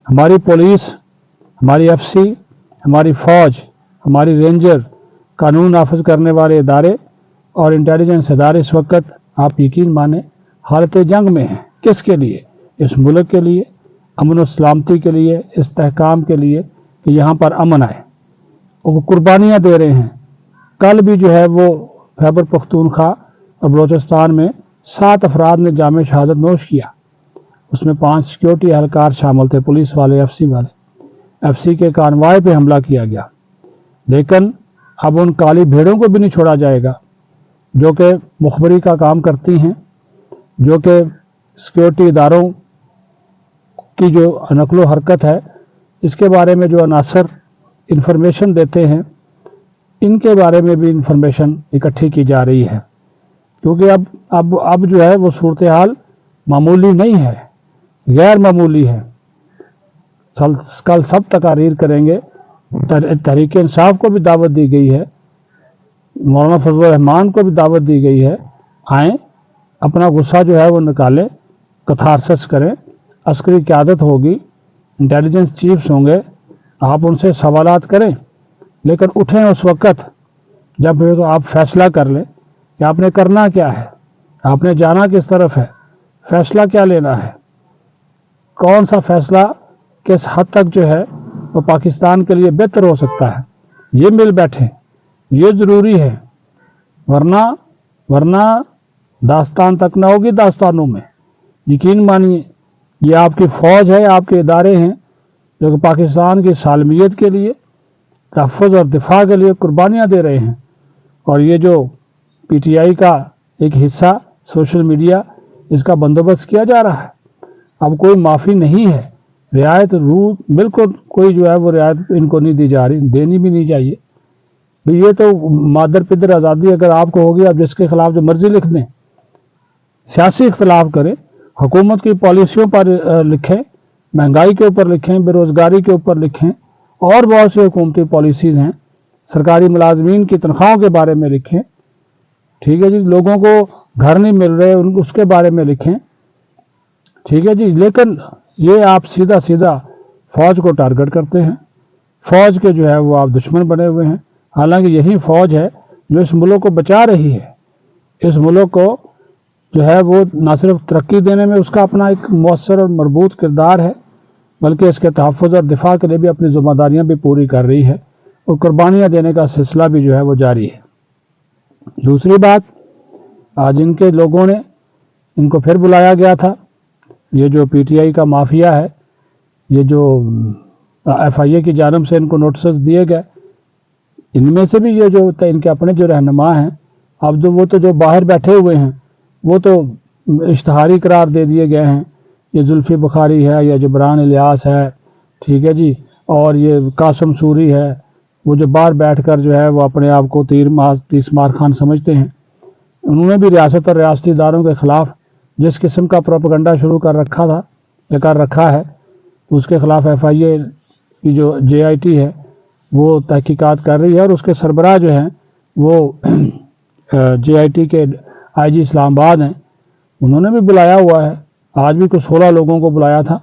हमारी पुलिस, हमारी एफसी, हमारी फ़ौज, हमारी रेंजर, कानून नाफिज करने वाले इदारे और इंटेलिजेंस इदारे इस वक्त आप यकीन माने हालत जंग में हैं। किसके लिए? इस मुल्क के लिए, अमन और सलामती के लिए, इस्तेहकाम के लिए कि यहाँ पर अमन आए। वो कुर्बानियाँ दे रहे हैं। कल भी जो है वो खैबर पख्तूनख्वा और बलोचिस्तान में 7 अफराद ने जाम शहादत नोश किया। उसमें 5 सिक्योरिटी एहलकार शामिल थे, पुलिस वाले, एफसी वाले। एफसी के कानवाय पे हमला किया गया। लेकिन अब उन काली भेड़ों को भी नहीं छोड़ा जाएगा जो कि मुखबरी का काम करती हैं, जो कि सिक्योरिटी इदारों की जो नकलो हरकत है इसके बारे में जो अनासर इंफॉर्मेशन देते हैं, इनके बारे में भी इंफॉर्मेशन इकट्ठी की जा रही है। क्योंकि अब जो है वो सूरत हाल मामूली नहीं है, गैर मामूली है। कल सब तकारीर करेंगे। तहरीक इंसाफ को भी दावत दी गई है, मौलाना फजल रहमान को भी दावत दी गई है। आएँ, अपना गुस्सा जो है वो निकालें, कथारसिस करें। अस्करी क़यादत होगी, इंटेलिजेंस चीफ्स होंगे, आप उनसे सवालात करें। लेकिन उठें उस वक़्त जब आप फैसला कर लें कि आपने करना क्या है, आपने जाना किस तरफ है, फैसला क्या लेना है, कौन सा फैसला किस हद तक जो है वो पाकिस्तान के लिए बेहतर हो सकता है, ये मिल बैठें, ये ज़रूरी है। वरना दास्तान तक ना होगी दास्तानों में। यकीन मानिए, ये आपकी फ़ौज है, आपके इदारे हैं जो कि पाकिस्तान की सालमियत के लिए, तहफ़्फ़ुज़ और दिफा के लिए कुर्बानियाँ दे रहे हैं। और ये जो पीटीआई का एक हिस्सा सोशल मीडिया, इसका बंदोबस्त किया जा रहा है। अब कोई माफ़ी नहीं है, रियायत रूल बिल्कुल कोई जो है वो रियायत इनको नहीं दी जा रही, देनी भी नहीं चाहिए। भाई ये तो मादर पिदर आज़ादी अगर आपको होगी, आप जिसके खिलाफ जो मर्जी लिख दें, सियासी इख्तलाफ करें, हुकूमत की पॉलिसियों पर लिखें, महंगाई के ऊपर लिखें, बेरोज़गारी के ऊपर लिखें, और बहुत सी हुकूमती पॉलिसीज़ हैं, सरकारी मुलाजमीन की तनख्वाहों के बारे में लिखें। ठीक है जी, लोगों को घर नहीं मिल रहे उसके बारे में लिखें। ठीक है जी, लेकिन ये आप सीधा सीधा फ़ौज को टारगेट करते हैं। फ़ौज के जो है वो आप दुश्मन बने हुए हैं। हालांकि यही फ़ौज है जो इस मुल्क को बचा रही है। इस मुल्क को जो है वो न सिर्फ तरक्की देने में उसका अपना एक मौसर और मरबूत किरदार है, बल्कि इसके तहफ़्फ़ुज़ और दिफा के लिए भी अपनी ज़िम्मेदारियाँ भी पूरी कर रही है, और कुर्बानियाँ देने का सिलसिला भी जो है वो जारी है। दूसरी बात, आज इनके लोगों ने, इनको फिर बुलाया गया था। ये जो पीटीआई का माफिया है, ये जो एफआईए की जानब से इनको नोटिस दिए गए, इनमें से भी ये जो इनके अपने जो रहनुमा हैं, अब जो वो तो जो बाहर बैठे हुए हैं वो तो इश्तहारी करार दे दिए गए हैं। ये जुल्फ़ी बुखारी है, या जबरान इलियास है, ठीक है जी, और ये कासम सूरी है, वो जो बाहर बैठकर जो है वो अपने आप को तीस मार खान समझते हैं। उन्होंने भी रियासत और रियासती इदारों के ख़िलाफ़ जिस किस्म का प्रोपेगेंडा शुरू कर रखा था या कर रखा है, उसके ख़िलाफ़ एफआईए की जो जेआईटी है वो तहकीकात कर रही है, और उसके सरबराह जो हैं वो जेआईटी के आईजी इस्लामाबाद हैं, उन्होंने भी बुलाया हुआ है। आज भी कुछ 16 लोगों को बुलाया था,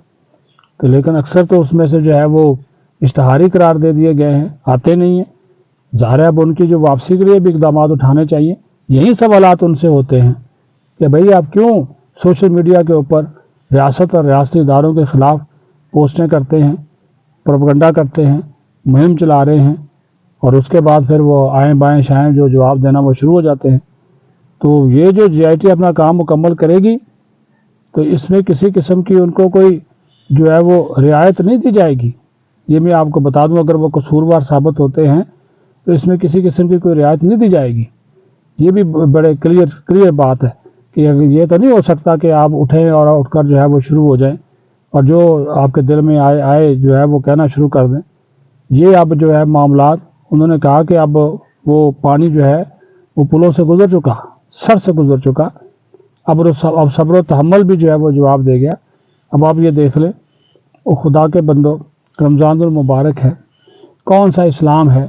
तो लेकिन अक्सर तो उसमें से जो है वो इश्तहारी करार दे दिए गए हैं, आते नहीं हैं। ज़ाहिर है अब उनकी जो वापसी के लिए भी इक़दाम उठाने चाहिए। यही सवालात उनसे होते हैं कि भाई आप क्यों सोशल मीडिया के ऊपर रियासत और रियासती इदारों के ख़िलाफ़ पोस्टें करते हैं, प्रोपेगेंडा करते हैं, मुहिम चला रहे हैं, और उसके बाद फिर वो आएँ बाएँ शाएँ जो जवाब देना वो शुरू हो जाते हैं। तो ये जो जेआईटी अपना काम मुकम्मल करेगी तो इसमें किसी किस्म की उनको कोई जो है वो रियायत नहीं दी जाएगी। ये मैं आपको बता दूं, अगर वो कसूरवार साबित होते हैं तो इसमें किसी किस्म की कोई रियायत नहीं दी जाएगी। ये भी बड़े क्लियर बात है कि ये तो नहीं हो सकता कि आप उठें और उठकर जो है वो शुरू हो जाएं और जो आपके दिल में आए जो है वो कहना शुरू कर दें। ये अब जो है मामलात, उन्होंने कहा कि अब वो पानी जो है वो पुलों से गुजर चुका, सर से गुजर चुका, अब सब्र व तहम्मुल भी जो है वो जवाब दे गया। अब आप ये देख लें, वो खुदा के बंदो, रमज़ानुल मुबारक है, कौन सा इस्लाम है,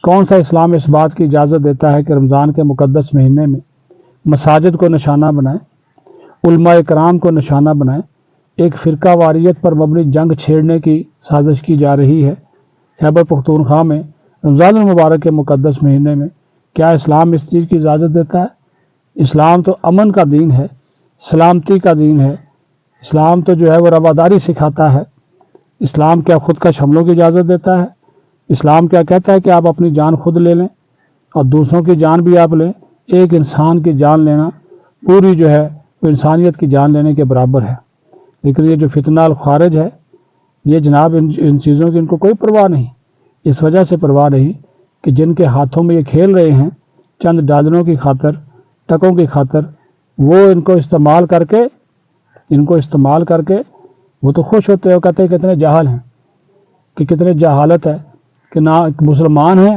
कौन सा इस्लाम इस बात की इजाज़त देता है कि रमज़ान के मुक़द्दस महीने में मसाजिद को निशाना बनाएं, उलमा इकराम को निशाना बनाएं, ایک فرقہ واریت پر مبنی جنگ چھیڑنے کی سازش کی جا رہی ہے خیبر پختونخوا میں رمضان المبارک کے مقدس مہینے میں۔ کیا اسلام اس چیز کی اجازت دیتا ہے؟ اسلام تو امن کا دین ہے، سلامتی کا دین ہے۔ اسلام تو جو ہے وہ رواداری سکھاتا ہے۔ اسلام کیا خود کش حملوں کی اجازت دیتا ہے؟ اسلام کیا کہتا ہے کہ آپ اپنی جان خود لے لیں اور دوسروں کی جان بھی آپ لیں؟ ایک انسان کی جان لینا پوری جو ہے وہ انسانیت کی جان لینے کے برابر ہے۔ لیکن یہ جو فتنہ الخوارج ہے، یہ جناب ان چیزوں کی ان کو کوئی پرواہ نہیں۔ اس وجہ سے پرواہ نہیں کہ جن کے ہاتھوں میں یہ کھیل رہے ہیں چند ڈالروں کی خاطر، ٹکوں کی خاطر، وہ ان کو استعمال کر کے وہ تو خوش ہوتے ہیں، کہتے ہیں کتنے جاہل ہیں، کہ کتنے جہالت ہے کہ نہ مسلمان ہیں